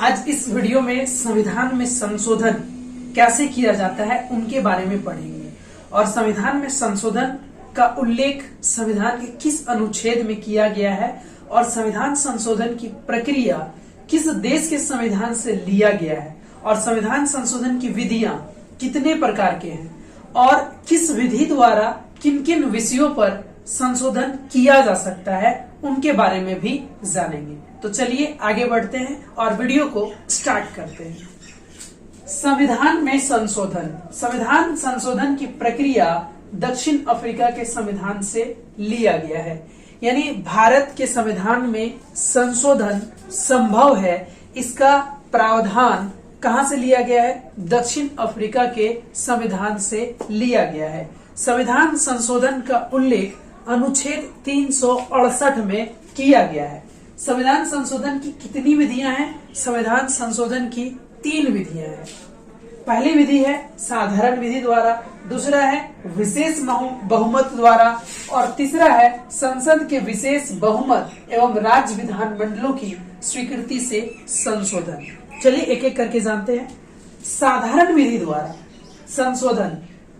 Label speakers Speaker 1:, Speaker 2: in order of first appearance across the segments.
Speaker 1: आज इस वीडियो में संविधान में संशोधन कैसे किया जाता है उनके बारे में पढ़ेंगे और संविधान में संशोधन का उल्लेख संविधान के किस अनुच्छेद में किया गया है और संविधान संशोधन की प्रक्रिया किस देश के संविधान से लिया गया है और संविधान संशोधन की विधियां कितने प्रकार के हैं और किस विधि द्वारा किन किन विषयों पर संशोधन किया जा सकता है उनके बारे में भी जानेंगे। तो चलिए आगे बढ़ते हैं और वीडियो को स्टार्ट करते हैं। संविधान में संशोधन। संविधान संशोधन की प्रक्रिया दक्षिण अफ्रीका के संविधान से लिया गया है, यानी भारत के संविधान में संशोधन संभव है। इसका प्रावधान कहां से लिया गया है? दक्षिण अफ्रीका के संविधान से लिया गया है। संविधान संशोधन का उल्लेख अनुच्छेद 368 में किया गया है। संविधान संशोधन की कितनी विधियां हैं? संविधान संशोधन की 3 विधियां हैं। पहली विधि है साधारण विधि द्वारा, दूसरा है विशेष बहुमत द्वारा और तीसरा है संसद के विशेष बहुमत एवं राज्य विधानमंडलों की स्वीकृति से संशोधन। चलिए एक एक करके जानते हैं। साधारण विधि द्वारा संशोधन।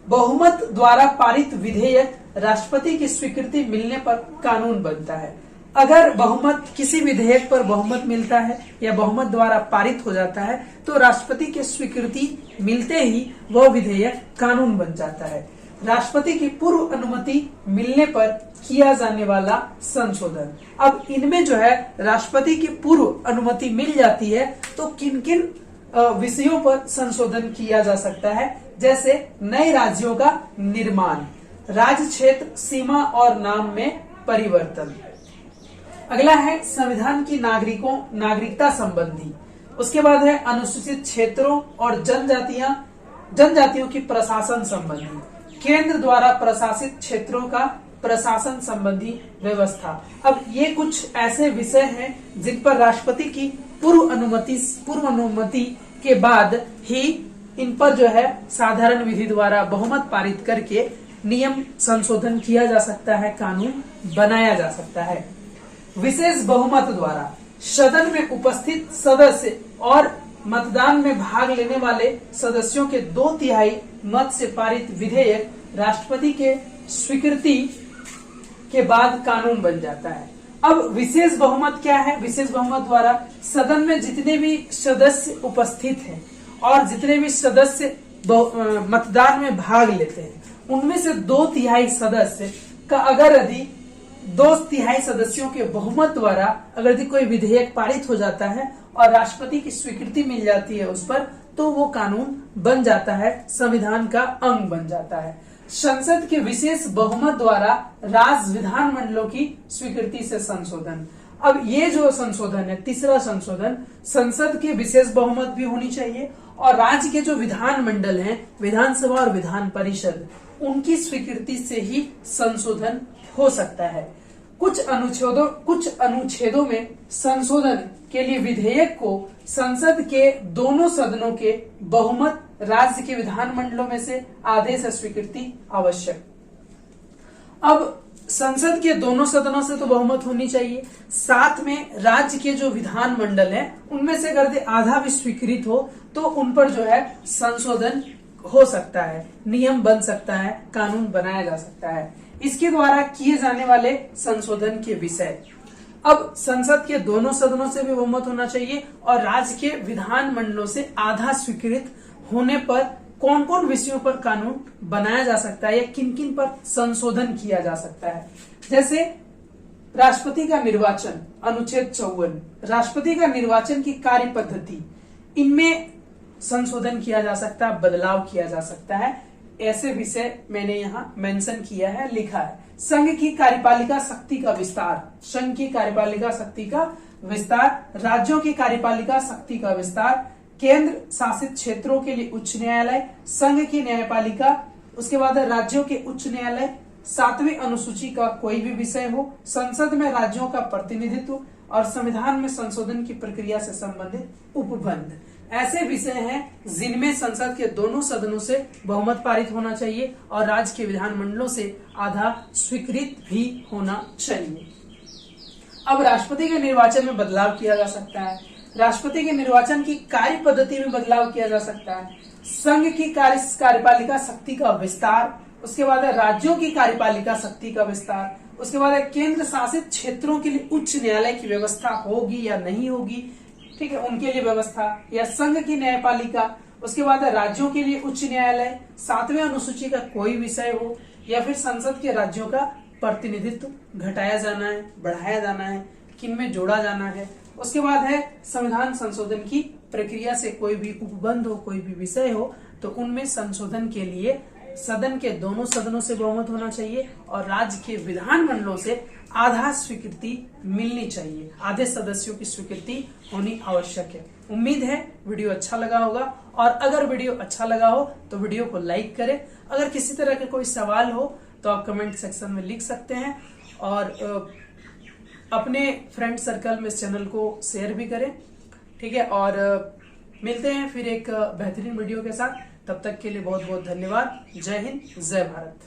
Speaker 1: बहुमत द्वारा पारित विधेयक राष्ट्रपति की स्वीकृति मिलने पर कानून बनता है। अगर बहुमत किसी विधेयक पर बहुमत मिलता है या बहुमत द्वारा पारित हो जाता है तो राष्ट्रपति की स्वीकृति मिलते ही वह विधेयक कानून बन जाता है। राष्ट्रपति की पूर्व अनुमति मिलने पर किया जाने वाला संशोधन। अब इनमें जो है राष्ट्रपति की पूर्व अनुमति मिल जाती है तो किन किन विषयों पर संशोधन किया जा सकता है, जैसे नए राज्यों का निर्माण, राज्य क्षेत्र सीमा और नाम में परिवर्तन। अगला है संविधान की नागरिकता संबंधी। उसके बाद है अनुसूचित क्षेत्रों और जनजातियों की प्रशासन संबंधी, केंद्र द्वारा प्रशासित क्षेत्रों का प्रशासन संबंधी व्यवस्था। अब ये कुछ ऐसे विषय हैं जिन पर राष्ट्रपति की पूर्व अनुमति के बाद ही इन पर जो है साधारण विधि द्वारा बहुमत पारित करके नियम संशोधन किया जा सकता है, कानून बनाया जा सकता है। विशेष बहुमत द्वारा सदन में उपस्थित सदस्य और मतदान में भाग लेने वाले सदस्यों के 2/3 मत से पारित विधेयक राष्ट्रपति के स्वीकृति के बाद कानून बन जाता है। अब विशेष बहुमत क्या है? विशेष बहुमत द्वारा सदन में जितने भी सदस्य उपस्थित हैं और जितने भी सदस्य मतदान में भाग लेते हैं उनमें से 2/3 सदस्य का अगर यदि 2/3 सदस्यों के बहुमत द्वारा अगर यदि कोई विधेयक पारित हो जाता है और राष्ट्रपति की स्वीकृति मिल जाती है उस पर, तो वो कानून बन जाता है, संविधान का अंग बन जाता है। संसद के विशेष बहुमत द्वारा राज्य विधानमंडलों की स्वीकृति से संशोधन। अब ये जो संशोधन है, तीसरा संशोधन, संसद के विशेष बहुमत भी होनी चाहिए और राज्य के जो विधानमंडल हैं, विधानसभा और विधान परिषद, उनकी स्वीकृति से ही संशोधन हो सकता है। कुछ अनुच्छेदों में संशोधन के लिए विधेयक को संसद के दोनों सदनों के बहुमत, राज्य के विधानमंडलों में से आधे से स्वीकृति आवश्यक। अब संसद के दोनों सदनों से तो बहुमत होनी चाहिए, साथ में राज्य के जो विधानमंडल है उनमें से अगर आधा भी स्वीकृत हो तो उन पर जो है संशोधन हो सकता है, नियम बन सकता है, कानून बनाया जा सकता है। इसके द्वारा किए जाने वाले संशोधन के विषय। अब संसद के दोनों सदनों से भी बहुमत होना चाहिए और राज्य के विधानमंडलों से आधा स्वीकृत होने पर कौन कौन विषयों पर कानून बनाया जा सकता है या किन किन पर संशोधन किया जा सकता है। जैसे राष्ट्रपति का निर्वाचन, अनुच्छेद 54, राष्ट्रपति का निर्वाचन की कार्य पद्धति, इनमें संशोधन किया जा सकता है, बदलाव किया जा सकता है। ऐसे विषय मैंने यहाँ मेंशन किया है, लिखा है। संघ की कार्यपालिका शक्ति का विस्तार, संघ की कार्यपालिका शक्ति का विस्तार, राज्यों की कार्यपालिका शक्ति का विस्तार, केंद्र शासित क्षेत्रों के लिए उच्च न्यायालय, संघ की न्यायपालिका, उसके बाद राज्यों के उच्च न्यायालय, 7वीं अनुसूची का कोई भी विषय हो, संसद में राज्यों का प्रतिनिधित्व और संविधान में संशोधन की प्रक्रिया से संबंधित उपबंध। ऐसे विषय हैं जिनमें संसद के दोनों सदनों से बहुमत पारित होना चाहिए और राज्य के विधानमंडलों से आधा स्वीकृत भी होना चाहिए। अब राष्ट्रपति के निर्वाचन में बदलाव किया जा सकता है। राष्ट्रपति के निर्वाचन की कार्य पद्धति में बदलाव किया जा सकता है, संघ की कार्यपालिका शक्ति का विस्तार, उसके बाद है राज्यों की कार्यपालिका शक्ति का विस्तार, उसके बाद है केंद्र शासित क्षेत्रों के लिए उच्च न्यायालय की व्यवस्था होगी या नहीं होगी, ठीक है, उनके लिए व्यवस्था, या संघ की न्यायपालिका, उसके बाद है राज्यों के लिए उच्च न्यायालय, 7वें अनुसूची का कोई विषय हो, या फिर संसद के राज्यों का प्रतिनिधित्व घटाया जाना है, बढ़ाया जाना है, किन में जोड़ा जाना है। उसके बाद है संविधान संशोधन की प्रक्रिया से कोई भी उपबंध हो, कोई भी विषय हो, तो उनमें संशोधन के लिए सदन के दोनों सदनों से बहुमत होना चाहिए और राज्य के विधानमंडलों से आधा स्वीकृति मिलनी चाहिए, आधे सदस्यों की स्वीकृति होनी आवश्यक है। उम्मीद है वीडियो अच्छा लगा होगा, और अगर वीडियो अच्छा लगा हो तो वीडियो को लाइक करें। अगर किसी तरह का कोई सवाल हो तो आप कमेंट सेक्शन में लिख सकते हैं, और अपने फ्रेंड सर्कल में इस चैनल को शेयर भी करें, ठीक है। और मिलते हैं फिर एक बेहतरीन वीडियो के साथ, तब तक के लिए बहुत बहुत धन्यवाद। जय हिंद, जय भारत।